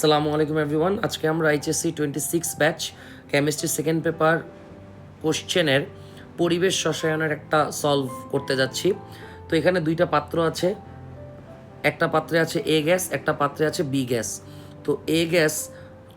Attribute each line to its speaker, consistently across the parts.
Speaker 1: আসসালামু আলাইকুম এভরিওয়ান। আজকে আমরা HSC 26 batch chemistry second paper কোশ্চেনের পরিবেশ রসায়নের একটা সলভ করতে যাচ্ছি। তো এখানে দুইটা পাত্র আছে, একটা পাত্রে আছে এ গ্যাস, একটা পাত্রে আছে বি গ্যাস। তো এ গ্যাস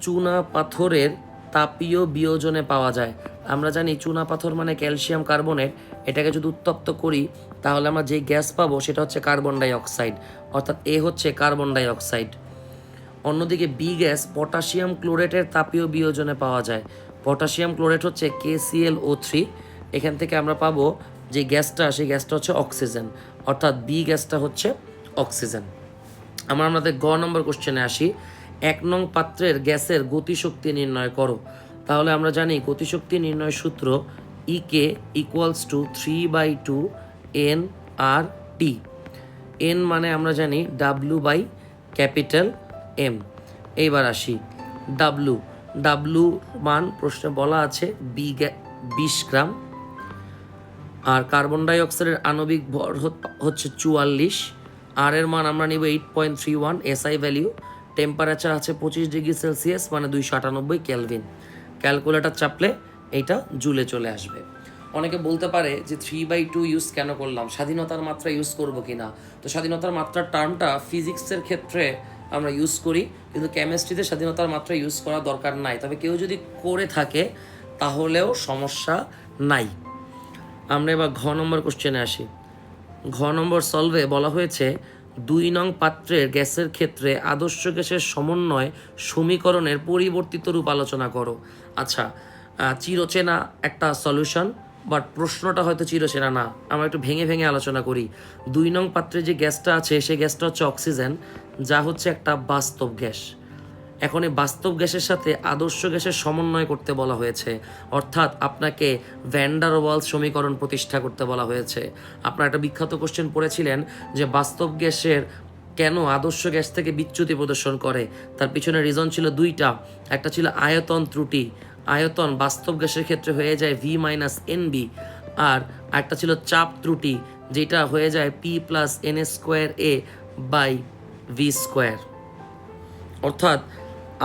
Speaker 1: চুনা পাথরের তাপীয় বিয়োজনে পাওয়া যায়। আমরা জানি চুনা পাথর মানে ক্যালসিয়াম কার্বনেট, এটাকে যদি উত্তপ্ত করি তাহলে আমরা যে গ্যাস পাবো সেটা হচ্ছে কার্বন ডাই অক্সাইড, অর্থাৎ এ হচ্ছে কার্বন ডাই অক্সাইড। অন্যদিকে বি গ্যাস পটাশিয়াম ক্লোরেটের তাপীয় বিয়োজনে পাওয়া যায়। পটাশিয়াম ক্লোরেট হচ্ছে KClO3, এখান থেকে আমরা পাবো যে গ্যাসটা, সেই গ্যাসটা হচ্ছে অক্সিজেন, অর্থাৎ বি গ্যাসটা হচ্ছে অক্সিজেন। আমাদের গ নম্বর কোশ্চেনে আসি। 1 নং পাত্রের গ্যাসের গতিশক্তি নির্ণয় করো। তাহলে আমরা জানি গতিশক্তি নির্ণয় সূত্র ইকে ইকুয়ালস টু 3/2 NRT। এন মানে আমরা জানি ডাব্লু বাই ক্যাপিটাল এম। এইবার আসি ডাব্লু মান প্রশ্নে বলা আছে 20 গ্রাম, আর কার্বন ডাই অক্সাইডের আণবিক ভর হচ্ছে 44, আর এর মান আমরা নিব 8.31, এসআই ভ্যালিউ, টেম্পারেচার আছে 25°C মানে 298 কেলভিন। ক্যালকুলেটর চাপলে এইটা জুলে চলে আসবে। অনেকে বলতে পারে যে 3/2 ইউজ কেন করলাম, স্বাধীনতার মাত্রা ইউজ করবো কিনা। তো স্বাধীনতার মাত্রার টার্মটা ফিজিক্সের ক্ষেত্রে আমরা ইউজ করি, কিন্তু কেমিস্ট্রিতে স্বাধীনতার মাত্রা ইউজ করা দরকার নাই। তবে কেউ যদি করে থাকে তাহলেও সমস্যা নাই। আমরা এবার ঘ নম্বর কোশ্চেনে আসি। ঘ নম্বর সলভে বলা হয়েছে 2 নং পাত্রের গ্যাসের ক্ষেত্রে আদর্শ গ্যাসের সমন্বয় সমীকরণের পরিবর্তিত রূপ আলোচনা করো। আচ্ছা, চিরচেনা একটা সলিউশন, বাট প্রশ্নটা হয়তো চিরচেনা না। আমরা একটু ভেঙে ভেঙে আলোচনা করি। 2 নং পাত্রে যে গ্যাসটা আছে সেই গ্যাসটা হচ্ছে অক্সিজেন, যা হচ্ছে একটা বাস্তব গ্যাস। এখন এই বাস্তব গ্যাসের সাথে আদর্শ গ্যাসের সমন্বয় করতে বলা হয়েছে, অর্থাৎ আপনাকে ভ্যান ডার ওয়ালস সমীকরণ প্রতিষ্ঠা করতে বলা হয়েছে। আপনারা একটা বিখ্যাত কোশ্চেন পড়েছিলেন যে বাস্তব গ্যাসের কেন আদর্শ গ্যাস থেকে বিচ্যুতি প্রদর্শন করে। তার পিছনে রিজন ছিল দুইটা। একটা ছিল আয়তন ত্রুটি, আয়তন বাস্তব গ্যাসের ক্ষেত্রে হয়ে যায় V-NB, আর একটা ছিল চাপ ত্রুটি, যেটা হয়ে যায় P+NA²A/V²। অর্থাৎ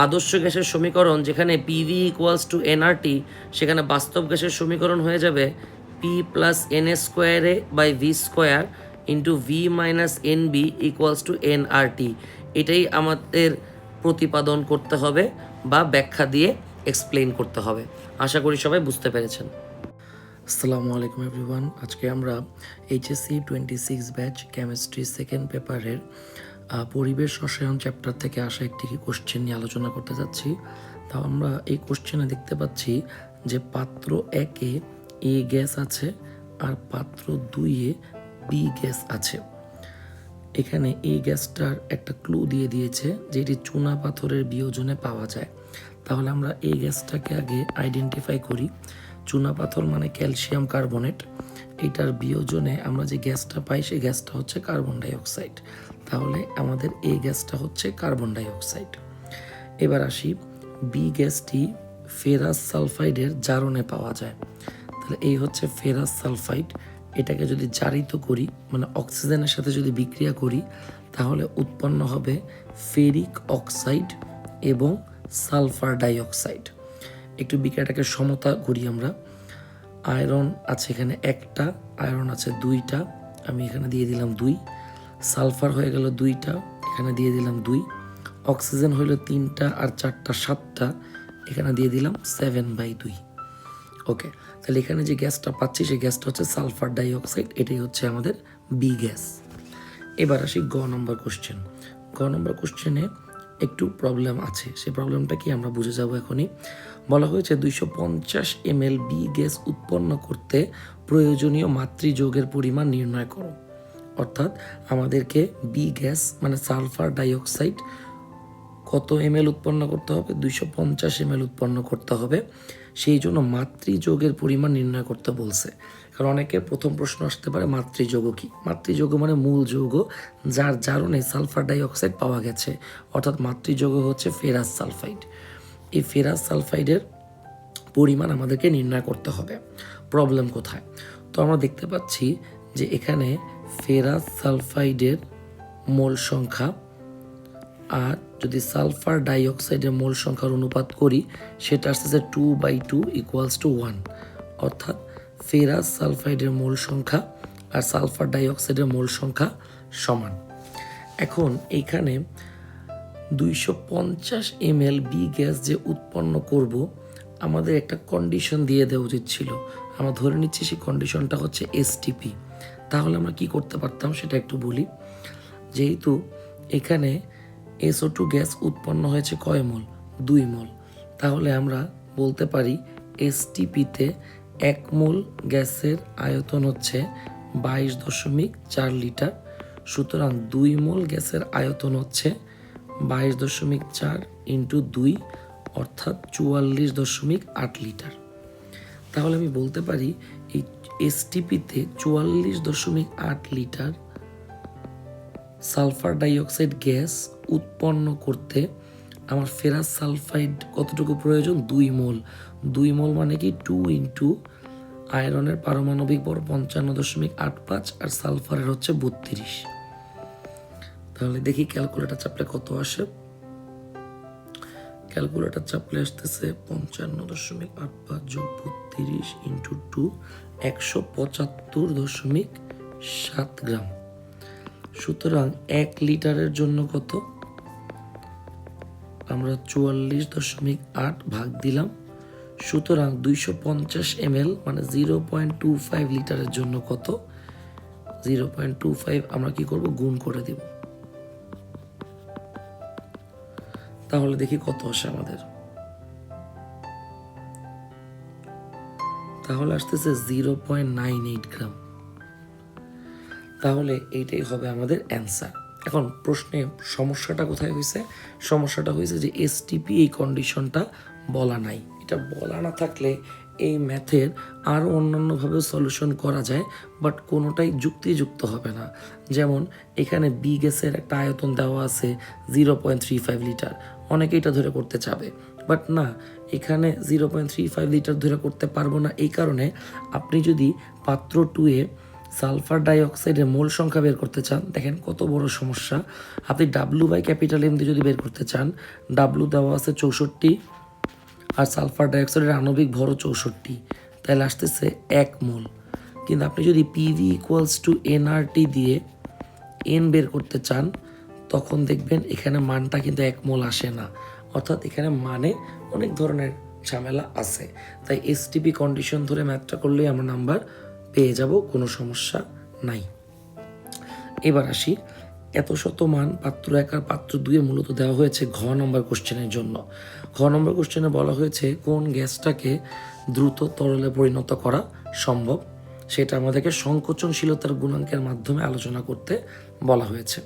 Speaker 1: আদর্শ গ্যাসের সমীকরণ যেখানে PV ইকুয়ালস টু NRT, সেখানে বাস্তব গ্যাসের সমীকরণ হয়ে যাবে P+NA²A/V² into V-NB equals to NRT। এটাই আমাদের প্রতিপাদন করতে হবে বা ব্যাখ্যা দিয়ে এক্সপ্লেন করতে হবে। আশা করি সবাই বুঝতে পেরেছেন। আসসালামু আলাইকুম এভরিওয়ান। আজকে আমরা এইচএসসি 26 ব্যাচ কেমিস্ট্রি সেকেন্ড পেপারের পরিবেশ রসায়ন চ্যাপ্টার থেকে আসা একটি কোশ্চেন নিয়ে আলোচনা করতে যাচ্ছি। তা আমরা এই কোশ্চেনে দেখতে পাচ্ছি যে পাত্র 1-এ এ গ্যাস আছে আর পাত্র 2-এ বি গ্যাস আছে। এখানে এই গ্যাসটার একটা ক্লু দিয়ে দিয়েছে যেটি চুনা পাথরের বিয়োজনে পাওয়া যায়। তাহলে আমরা এই গ্যাসটাকে আগে আইডেন্টিফাই করি। চুনা পাথর মানে ক্যালসিয়াম কার্বনেট, এটার বিয়োজনে আমরা যে গ্যাসটা পাই সেই গ্যাসটা হচ্ছে কার্বন ডাই অক্সাইড। তাহলে আমাদের এই গ্যাসটা হচ্ছে কার্বন ডাই অক্সাইড। এবার আসি, বি গ্যাসটি ফেরাস সালফাইডের জারণে পাওয়া যায়। তাহলে এই হচ্ছে ফেরাস সালফাইড। এটাকে যদি জারিত করি মানে অক্সিজেনের সাথে যদি বিক্রিয়া করি তাহলে উৎপন্ন হবে ফেরিক অক্সাইড এবং সালফার ডাইঅক্সাইড। একটু বিক্রিয়াটাকে সমতা করি আমরা। আয়রন আছে এখানে একটা, আয়রন আছে 2টা, আমি এখানে দিয়ে দিলাম 2। সালফার হয়ে গেল 2টা, এখানে দিয়ে দিলাম 2। অক্সিজেন হইল 3টা আর 4টা 7টা, এখানে দিয়ে দিলাম 7/2। ওকে, তাহলে এখানে যে গ্যাসটা পাচ্ছি সেই গ্যাসটা হচ্ছে সালফার ডাইঅক্সাইড, এটাই হচ্ছে আমাদের বি গ্যাস। এবার আসি গ নম্বর কোশ্চেন। গ নম্বর কোশ্চেনে একটু প্রবলেম আছে, সেই প্রবলেমটা কি আমরা বুঝে যাব এখনই। বলা হয়েছে 250 ml বি গ্যাস উৎপন্ন করতে প্রয়োজনীয় মাতৃযৌগের পরিমাণ নির্ণয় করো। অর্থাৎ আমাদেরকে বি গ্যাস মানে সালফার ডাইঅক্সাইড কত ml উৎপন্ন করতে হবে, 250 ml উৎপন্ন করতে হবে। সেই জন্য মাতৃযৌগের পরিমাণ নির্ণয় করতে বলছে। কারণ অনেকের প্রথম প্রশ্ন আসতে পারে মাতৃযৌগ কি। মাতৃযৌগ মানে মূল যৌগ যার জারণে সালফার ডাইঅক্সাইড পাওয়া গেছে, অর্থাৎ মাতৃযৌগ হচ্ছে ফেরাস সালফাইড। এই ফেরাস সালফাইডের পরিমাণ আমাদেরকে নির্ণয় করতে হবে। প্রবলেম কোথায়? তো আমরা দেখতে পাচ্ছি যে এখানে ফেরাস সালফাইডের মোল সংখ্যা আর যদি সালফার ডাইঅক্সাইডের মোল সংখ্যার অনুপাত করি সেটা আসতেছে 2/2 = 1, অর্থাৎ ফেরাস সালফাইডের মোল সংখ্যা আর সালফার ডাইঅক্সাইডের মোল সংখ্যা সমান। এখন এইখানে 250 ml বি গ্যাস যে উৎপন্ন করব, আমাদের একটা কন্ডিশন দিয়ে দেওয়া উচিত ছিল। আমরা ধরে নিচ্ছি সেই কন্ডিশনটা হচ্ছে এসটিপি। তাহলে আমরা কি করতে পারতাম সেটা একটু বলি। যেহেতু এখানে SO2 গ্যাস উৎপন্ন হয়েছে কয় মোল? 2 মোল। তাহলে আমরা বলতে পারি এসটিপিতে 1 মোল গ্যাসের আয়তন হচ্ছে 22.4 লিটার। সুতরাং 2 মোল গ্যাসের আয়তন হচ্ছে 22.4 × 2 অর্থাৎ 44.8 লিটার। তাহলে আমি বলতে পারি এই এসটিপিতে 44.8 লিটার সালফার ডাইঅক্সাইড গ্যাস উৎপন্ন করতে আমার ফেরাস সালফাইড কতটুকু প্রয়োজন? 2 মোল। 2 মোল মানে কি 2 × আয়রনের পারমাণবিক ভর 55.85 আর সালফারের হচ্ছে 32। তাহলে দেখি ক্যালকুলেটর চাপলে কত আসে। ক্যালকুলেটর চাপলে আসতেছে 55.85 যোগ 32 × 2 175.7 গ্রাম। সুতরাং 1 লিটারের জন্য কত? আমরা 44.8 ভাগ দিলাম। সুতরাং 250 ml মানে 0.25 লিটারের জন্য কত? 0.25 আমরা কি করব? গুণ করে দিব। তাহলে দেখি কত আসে আমাদের। তাহলে আসতেছে 0.98 গ্রাম। তাহলে এইটাই হবে আমাদের অ্যান্সার। এখন প্রশ্নে সমস্যাটা কোথায় হয়েছে? সমস্যাটা হয়েছে যে এসটিপি এই কন্ডিশনটা বলা নাই। এটা বলা না থাকলে এই ম্যাথের আরও অন্যান্যভাবে সলিউশন করা যায়, বাট কোনোটাই যুক্তিযুক্ত হবে না। যেমন এখানে বি গ্যাসের একটা আয়তন দেওয়া আছে 0.35 লিটার, অনেকে এটা ধরে করতে চাবে, বাট না, এখানে 0.35 লিটার ধরে করতে পারবো না। এই কারণে আপনি যদি পাত্র 2-এ সালফার ডাইঅক্সাইডের মোল সংখ্যা বের করতে চান, দেখেন কত বড় সমস্যা। আপনি W/M দিয়ে যদি বের করতে চান, W দেওয়া আছে 64 আর সালফার ডাইঅক্সাইডের আণবিক ভরও 64, তাহলে আসতেছে 1 মোল। কিন্তু আপনি যদি PV = nRT দিয়ে N বের করতে চান, তখন দেখবেন এখানে মানটা কিন্তু 1 মোল আসে না, অর্থাৎ এখানে মানে অনেক ধরনের ঝামেলা আছে। তাই এসটিপি কন্ডিশন ধরে ম্যাথটা করলেই আমরা নাম্বার পেয়ে যাব, কোনো সমস্যা নাই। এবার আসি, এত শত মান পাত্র 1 আর পাত্র 2-এ মূলত দেওয়া হয়েছে ঘ নম্বর কোশ্চেনের জন্য। ঘ নম্বর কোশ্চেনে বলা হয়েছে কোন গ্যাসটাকে দ্রুত তরলে পরিণত করা সম্ভব, সেটা আমাদেরকে সংকোচনশীলতার গুণাঙ্কের মাধ্যমে আলোচনা করতে বলা হয়েছে।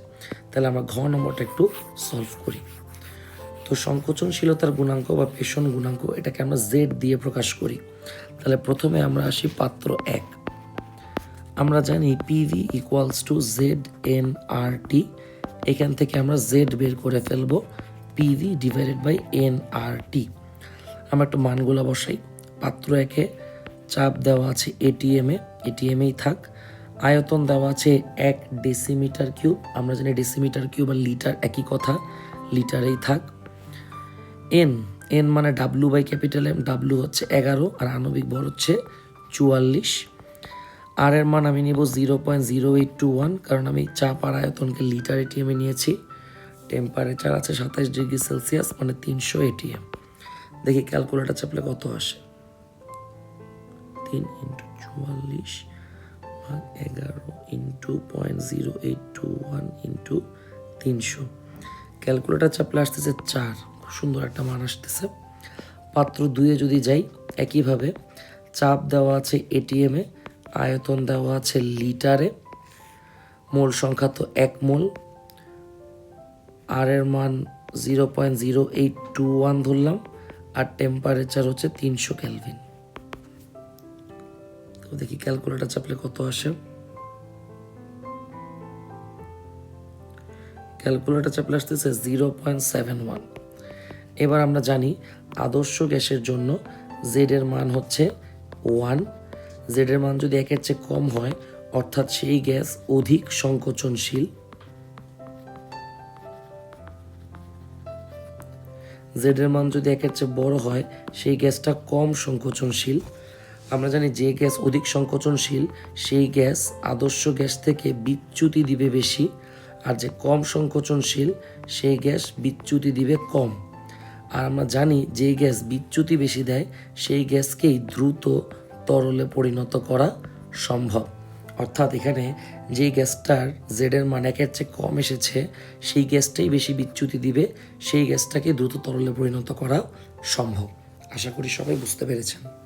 Speaker 1: তাহলে আমরা ঘ নম্বরটা একটু সলভ করি। তো সংকোচনশীলতার গুণাঙ্ক বা পেষণ গুণাঙ্ক, এটাকে আমরা জেড দিয়ে প্রকাশ করি। তাহলে প্রথমে আমরা আসি পাত্র 1। আমরা জানি PV = ZnRT। এখান থেকে আমরা জেড বের করে ফেলবো, PV/nRT। আমরা একটু মানগুলো বসাই। পাত্র 1-এ চাপ দেওয়া আছে ATM-এই থাক। আয়তন দেওয়া আছে 1 ডেসিমিটার কিউব, আমরা জানি ডেসিমিটার কিউব আর লিটার একই কথা, লিটারেই থাক। N মানে W/M, W হচ্ছে 11 আর আণবিক ভর হচ্ছে 44। আর এর মান আমি নিব 0.0821, কারণ আমি চাপ আর আয়তনকে লিটার ATM-এ নিয়েছি। টেম্পারেচার আছে 27 ডিগ্রি সেলসিয়াস মানে 300 ATM। দেখি ক্যালকুলেটর চাপলে কত আসে। 3 × 44 ভাগ 11 × 0.0821 × 300। ক্যালকুলেটর চাপলে আসতেছে 4। খুব সুন্দর একটা মান আসতেছে। পাত্র 2-এ যদি যাই, একইভাবে চাপ দেওয়া আছে ATM-এ, আয়তন দেওয়া আছে লিটারে, মোল সংখ্যা তো 1 মোল, আর এর মান 0.0821 ধরলাম, আর টেম্পারেচার হচ্ছে 300 কেলভিন। তো দেখি ক্যালকুলেটর চাপলে কত আসে। ক্যালকুলেটর চাপলে আসতেছে 0.71। এবার আমরা জানি আদর্শ গ্যাসের জন্য জেড এর মান হচ্ছে 1। জেড এর মান যদি 1-এর চেয়ে কম হয়, অর্থাৎ সেই গ্যাস অধিক সংকোচনশীল। জেডের মান যদি একের চেয়ে বড় হয় সেই গ্যাসটা কম সংকোচনশীল। আমরা জানি যে গ্যাস অধিক সংকোচনশীল সেই গ্যাস আদর্শ গ্যাস থেকে বিচ্যুতি দিবে বেশি, আর যে কম সংকোচনশীল সেই গ্যাস বিচ্যুতি দিবে কম। আর আমরা জানি যে গ্যাস বিচ্যুতি বেশি দেয় সেই গ্যাসকেই দ্রুত তরলে পরিণত করা সম্ভব। অর্থাৎ এখানে যে গ্যাসটার জেডের মান একের চেয়ে কম এসেছে সেই গ্যাসটাই বেশি বিচ্যুতি দিবে, সেই গ্যাসটাকে দ্রুত তরলে পরিণত করা সম্ভব। আশা করি সবাই বুঝতে পেরেছেন।